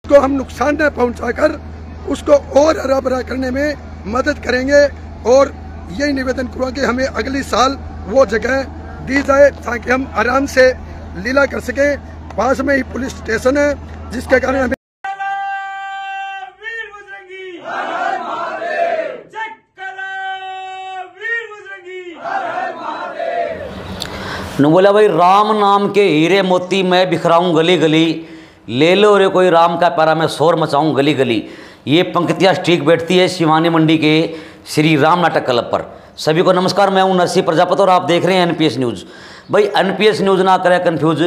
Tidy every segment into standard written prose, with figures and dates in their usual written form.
को हम नुकसान न पहुंचाकर उसको और हरा भरा करने में मदद करेंगे और यही निवेदन करूँगा कि हमें अगली साल वो जगह दी जाए ताकि हम आराम से लीला कर सके। पास में ही पुलिस स्टेशन है जिसके कारण हमें न बोला भाई राम नाम के हीरे मोती मैं बिखराऊं गली गली, ले लो रे कोई राम का प्यारा मैं शोर मचाऊं गली गली। ये पंक्तियाँ ठीक बैठती है शिवानी मंडी के श्री राम नाटक क्लब पर। सभी को नमस्कार, मैं हूं नरसिंह प्रजापति और आप देख रहे हैं एनपीएस न्यूज़। भाई एनपीएस न्यूज़ ना करें कन्फ्यूज।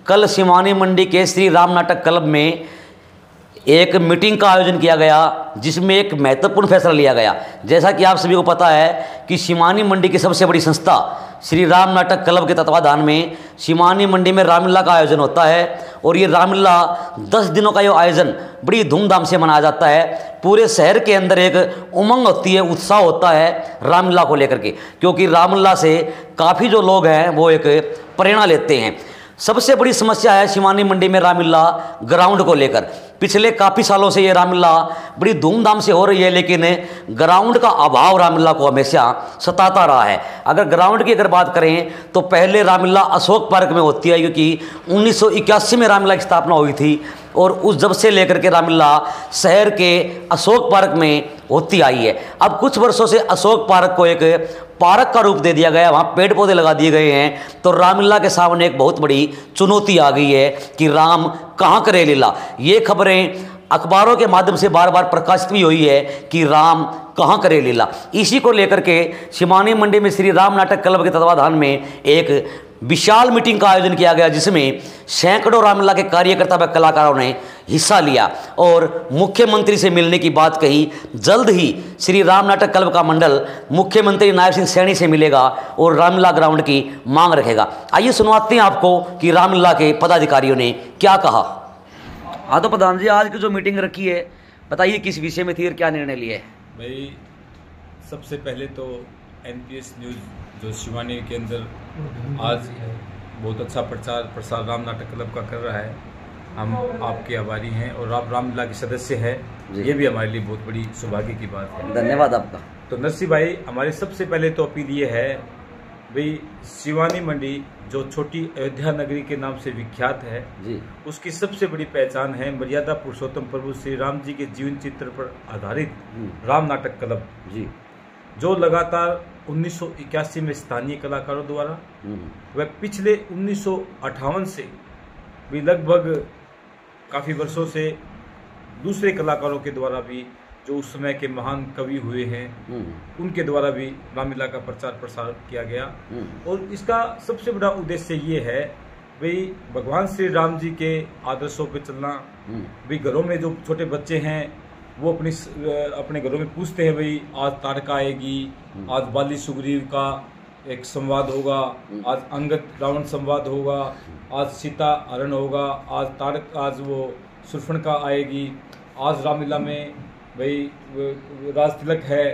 कल शिवानी मंडी के श्री राम नाटक क्लब में एक मीटिंग का आयोजन किया गया जिसमें एक महत्वपूर्ण फैसला लिया गया। जैसा कि आप सभी को पता है कि शिवानी मंडी की सबसे बड़ी संस्था श्री राम नाटक क्लब के तत्वाधान में शिवानी मंडी में रामलीला का आयोजन होता है और ये रामलीला 10 दिनों का ये आयोजन बड़ी धूमधाम से मनाया जाता है। पूरे शहर के अंदर एक उमंग होती है, उत्साह होता है रामलीला को लेकर के, क्योंकि रामलीला से काफ़ी जो लोग हैं वो एक प्रेरणा लेते हैं। सबसे बड़ी समस्या है शिवानी मंडी में रामलीला ग्राउंड को लेकर। पिछले काफ़ी सालों से ये रामलीला बड़ी धूमधाम से हो रही है, लेकिन ग्राउंड का अभाव रामलीला को हमेशा सताता रहा है। अगर ग्राउंड की बात करें तो पहले रामलीला अशोक पार्क में होती है, क्योंकि 1981 में रामलीला की स्थापना हुई थी और उस जब से लेकर के रामलीला शहर के अशोक पार्क में होती आई है। अब कुछ वर्षों से अशोक पार्क को एक पार्क का रूप दे दिया गया, वहाँ पेड़ पौधे लगा दिए गए हैं। तो रामलीला के सामने एक बहुत बड़ी चुनौती आ गई है कि राम कहाँ करे लीला। ये खबरें अखबारों के माध्यम से बार बार प्रकाशित भी हुई है कि राम कहाँ करे लीला। इसी को लेकर के शिवानी मंडी में श्री राम नाटक क्लब के तत्वाधान में एक विशाल मीटिंग का आयोजन किया गया जिसमें सैकड़ों रामलीला के कार्यकर्ता व कलाकारों ने हिस्सा लिया और मुख्यमंत्री से मिलने की बात कही। जल्द ही श्री राम नाटक क्लब का मंडल मुख्यमंत्री नायब सिंह सैनी से मिलेगा और रामलीला ग्राउंड की मांग रखेगा। आइए सुनवाते हैं आपको कि रामलीला के पदाधिकारियों ने क्या कहा। हाँ तो प्रधान जी, आज की जो मीटिंग रखी है बताइए किस विषय में थी और क्या निर्णय लिए? भाई सबसे पहले तो एनपीएस न्यूज़ जो शिवानी के अंदर आज बहुत अच्छा प्रचार प्रसार राम नाटक क्लब का कर रहा है, हम आपके आभारी हैं और आप रामलीला के सदस्य हैं, ये भी हमारे लिए बहुत बड़ी सौभाग्य की बात है। धन्यवाद आपका। तो नरसिंह भाई, हमारी सबसे पहले तो अपील ये है भाई, शिवानी मंडी जो छोटी अयोध्या नगरी के नाम से विख्यात है जी, उसकी सबसे बड़ी पहचान है मर्यादा पुरुषोत्तम प्रभु श्री राम जी के जीवन चित्र पर आधारित राम नाटक क्लब जी, जो लगातार 1981 में स्थानीय कलाकारों द्वारा वह पिछले 1958 से भी लगभग काफ़ी वर्षों से दूसरे कलाकारों के द्वारा भी, जो उस समय के महान कवि हुए हैं उनके द्वारा भी रामलीला का प्रचार प्रसार किया गया। और इसका सबसे बड़ा उद्देश्य ये है भाई, भगवान श्री राम जी के आदर्शों पे चलना। भाई घरों में जो छोटे बच्चे हैं वो अपने घरों में पूछते हैं भाई आज तारका आएगी, आज बाली सुग्रीव का एक संवाद होगा, आज अंगद रावण संवाद होगा, आज सीता हरण होगा, आज वो शूर्पणखा आएगी, आज रामलीला में भाई राज तिलक है।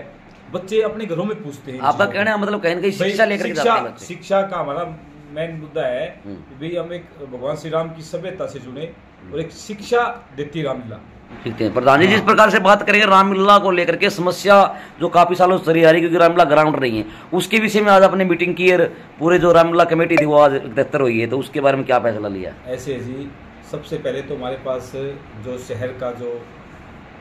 बच्चे अपने घरों में पूछते हैं। आपका कहना है मतलब कहीं ना कहीं शिक्षा लेकर जाते हैं बच्चे। शिक्षा का हमारा मेन मुद्दा है कि भाई हम एक भगवान श्री राम की सभ्यता से जुड़े और एक शिक्षा देती रामलीला। ठीक है प्रधान जी, जिस प्रकार से बात करेंगे रामलीला को लेकर के समस्या जो काफी सालों से चली आ रही है, क्योंकि रामलीला ग्राउंड रही है, उसके विषय में आज आपने मीटिंग की और पूरे जो रामलीला कमेटी थी वो आज 71 हुई है, तो उसके बारे में क्या फैसला लिया? ऐसे जी, सबसे पहले तो हमारे पास जो शहर का जो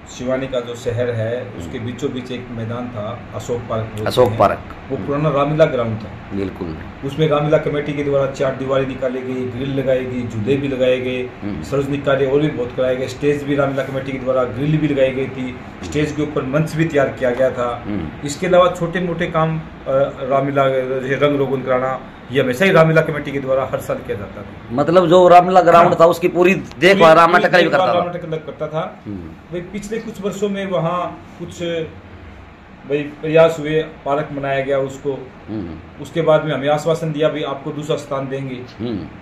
शिवानी का जो शहर है उसके बीचों बीच एक मैदान था अशोक पार्क, वो पुराना रामलीला ग्राउंड था। बिल्कुल, उसमें रामलीला कमेटी के द्वारा 4 दीवारें निकाली गई, ग्रिल लगाई गई, झूले भी लगाए गए, सार्वजनिक कार्य और भी बहुत कराए गए, स्टेज भी रामलीला कमेटी के द्वारा ग्रिल भी लगाई गई थी, स्टेज के ऊपर मंच भी तैयार किया गया था। इसके अलावा छोटे मोटे काम रामलीला रंग रोगन कराना, ये हमेशा ही रामलीला कमेटी के द्वारा हर साल किया जाता था। मतलब जो रामलीला ग्राउंड था उसकी पूरी देखभाल राम नाटक करता था। भाई पिछले कुछ वर्षों में वहाँ कुछ भाई प्रयास हुए, पार्क बनाया गया उसको, उसके बाद में हमें आश्वासन दिया भाई आपको दूसरा स्थान देंगे,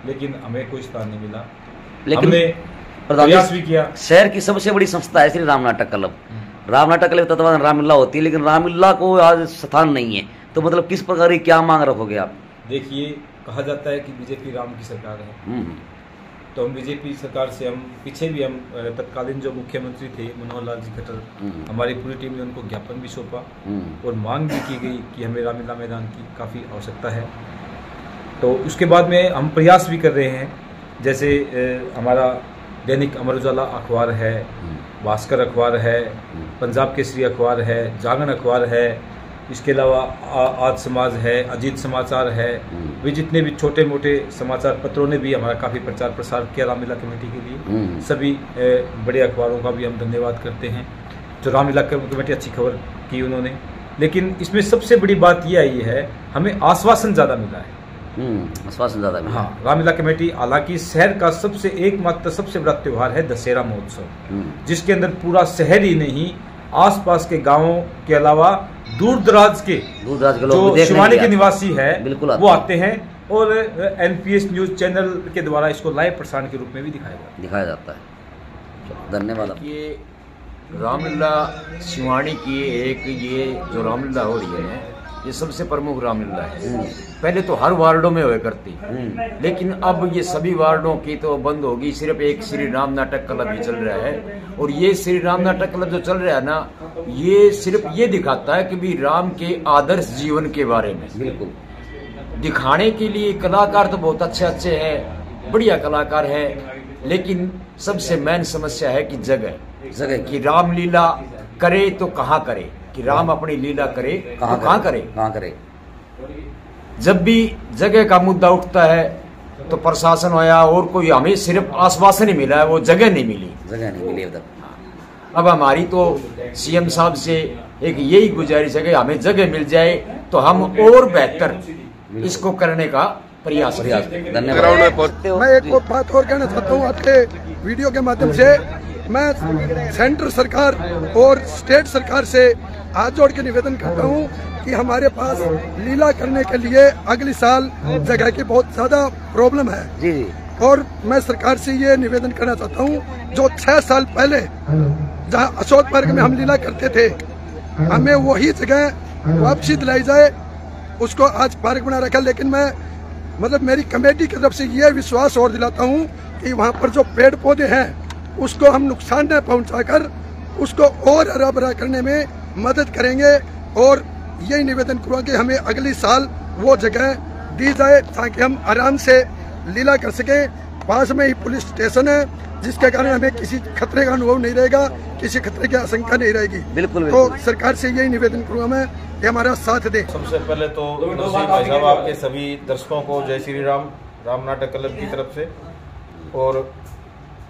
लेकिन हमें कोई स्थान नहीं मिला। लेकिन हमने प्रयास भी किया। शहर की सबसे बड़ी संस्था है श्री राम नाटक क्लब। राम नाटक क्लब तत्वाधान रामलीला होती है, लेकिन रामलीला को आज स्थान नहीं है, तो मतलब किस प्रकार की क्या मांग रखोगे आप? देखिए, कहा जाता है कि बीजेपी राम की सरकार है, तो हम बीजेपी सरकार से हम पीछे भी हम तत्कालीन जो मुख्यमंत्री थे मनोहर लाल जी खट्टर, हमारी पूरी टीम ने उनको ज्ञापन भी सौंपा और मांग भी की गई कि हमें रामलीला मैदान की काफ़ी आवश्यकता है। तो उसके बाद में हम प्रयास भी कर रहे हैं, जैसे हमारा दैनिक अमर उजाला अखबार है, भास्कर अखबार है, पंजाब केसरी अखबार है, जागरण अखबार है, इसके अलावा आज समाज है, अजीत समाचार है, वे जितने भी छोटे मोटे समाचार पत्रों ने भी हमारा काफ़ी प्रचार प्रसार किया रामलीला कमेटी के लिए। सभी बड़े अखबारों का भी हम धन्यवाद करते हैं जो रामलीला कमेटी अच्छी खबर की उन्होंने। लेकिन इसमें सबसे बड़ी बात ये आई है, हमें आश्वासन ज़्यादा मिला है। आश्वासन ज़्यादा मिला। हाँ, रामलीला कमेटी हालांकि शहर का सबसे एकमात्र सबसे बड़ा त्यौहार है दशहरा महोत्सव, जिसके अंदर पूरा शहर ही नहीं आसपास के गांवों के अलावा दूर दराज के लोग जो शिवानी के निवासी है वो आते हैं और एनपीएस न्यूज चैनल के द्वारा इसको लाइव प्रसारण के रूप में भी दिखाया जाता है। धन्यवाद। ये रामलीला शिवानी की एक ये जो रामलीला हो रही है ये सबसे प्रमुख रामलीला है। पहले तो हर वार्डों में हुआ करती, लेकिन अब ये सभी वार्डों की तो बंद होगी, सिर्फ एक श्री राम नाटक क्लब ही चल रहा है। और ये श्री राम नाटक क्लब जो चल रहा है ना, ये सिर्फ ये दिखाता है कि भी राम के आदर्श जीवन के बारे में बिल्कुल दिखाने के लिए। कलाकार तो बहुत अच्छे अच्छे हैं, बढ़िया कलाकार है, लेकिन सबसे मेन समस्या है कि जगह कि रामलीला करे तो कहाँ करे, कि राम अपनी लीला करे तो कहाँ करे। जब भी जगह का मुद्दा उठता है तो प्रशासन होया और कोई, हमें सिर्फ आश्वासन ही मिला है, वो जगह नहीं मिली उधर। अब हमारी तो सीएम साहब से एक यही गुजारिश है कि हमें जगह मिल जाए तो हम और बेहतर इसको करने का प्रयास करें। धन्यवाद। मैं एक बात और कहना चाहता हूँ आपके वीडियो के माध्यम से। मैं सेंट्रल सरकार और स्टेट सरकार से हाथ जोड़ के निवेदन करता हूँ कि हमारे पास लीला करने के लिए अगले साल जगह की बहुत ज्यादा प्रॉब्लम है जी। और मैं सरकार से ये निवेदन करना चाहता हूँ, जो 6 साल पहले जहाँ अशोक पार्क में हम लीला करते थे, हमें वही जगह वापसी दिलाई जाए। उसको आज पार्क बना रखा, लेकिन मैं मेरी कमेटी की तरफ से ये विश्वास और दिलाता हूँ कि वहाँ पर जो पेड़ पौधे हैं उसको हम नुकसान न पहुँचाकर उसको और हरा भरा करने में मदद करेंगे। और यही निवेदन करूँगा कि हमें अगले साल वो जगह दी जाए ताकि हम आराम से लीला कर सकें। पास में ही पुलिस स्टेशन है, जिसके कारण हमें किसी खतरे का अनुभव नहीं रहेगा, किसी खतरे की आशंका नहीं रहेगी। बिल्कुल। तो सरकार से यही निवेदन करूँगा मैं कि हमारा साथ दे। सबसे पहले तो भाई साहब आपके सभी दर्शकों को जय श्री राम, राम नाटक क्लब की तरफ से। और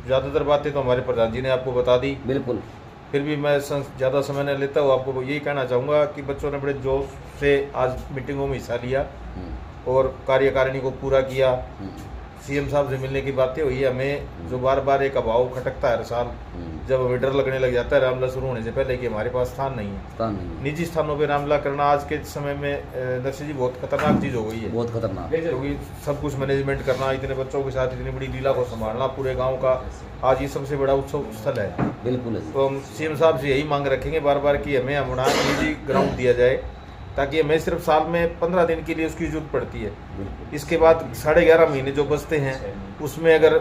ज़्यादातर बातें तो हमारे प्रधान जी ने आपको बता दी। बिल्कुल। फिर भी मैं ज़्यादा समय नहीं लेता हूँ, आपको यही कहना चाहूँगा कि बच्चों ने बड़े जोश से आज मीटिंगों में हिस्सा लिया और कार्यकारिणी को पूरा किया। सीएम साहब से मिलने की बातें हुई। हमें जो बार बार एक अभाव खटकता है हर साल, जब हमें डर लगने लग जाता है रामलीला शुरू होने से पहले कि हमारे पास स्थान नहीं है। निजी स्थानों पे रामलीला करना आज के समय में नक्शे जी बहुत खतरनाक चीज़ हो गई है, बहुत खतरनाक, क्योंकि सब कुछ मैनेजमेंट करना, इतने बच्चों के साथ इतनी बड़ी लीला को संभालना पूरे गाँव का, आज ये सबसे बड़ा उत्सव स्थल है। बिल्कुल। तो हम सीएम साहब से यही मांग रखेंगे बार बार कि हमें हमारा निजी ग्राउंड दिया जाए, ताकि हमें सिर्फ साल में 15 दिन के लिए उसकी जरूरत पड़ती है। इसके बाद 11.5 महीने जो बचते हैं उसमें अगर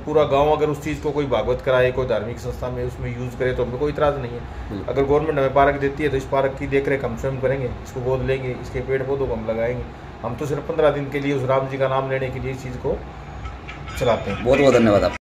पूरा गांव अगर उस चीज़ को कोई भागवत कराए, कोई धार्मिक संस्था में उसमें यूज़ करे तो हमें कोई इतराज़ नहीं है। अगर गवर्नमेंट हमें पार्क देती है तो इस पार्क की देखरेख हम स्वयं करेंगे, इसको गोद लेंगे, इसके पेड़ पौधों को हम लगाएंगे। हम तो सिर्फ 15 दिन के लिए उस राम जी का नाम लेने के लिए इस चीज़ को चलाते हैं। बहुत बहुत धन्यवाद आप।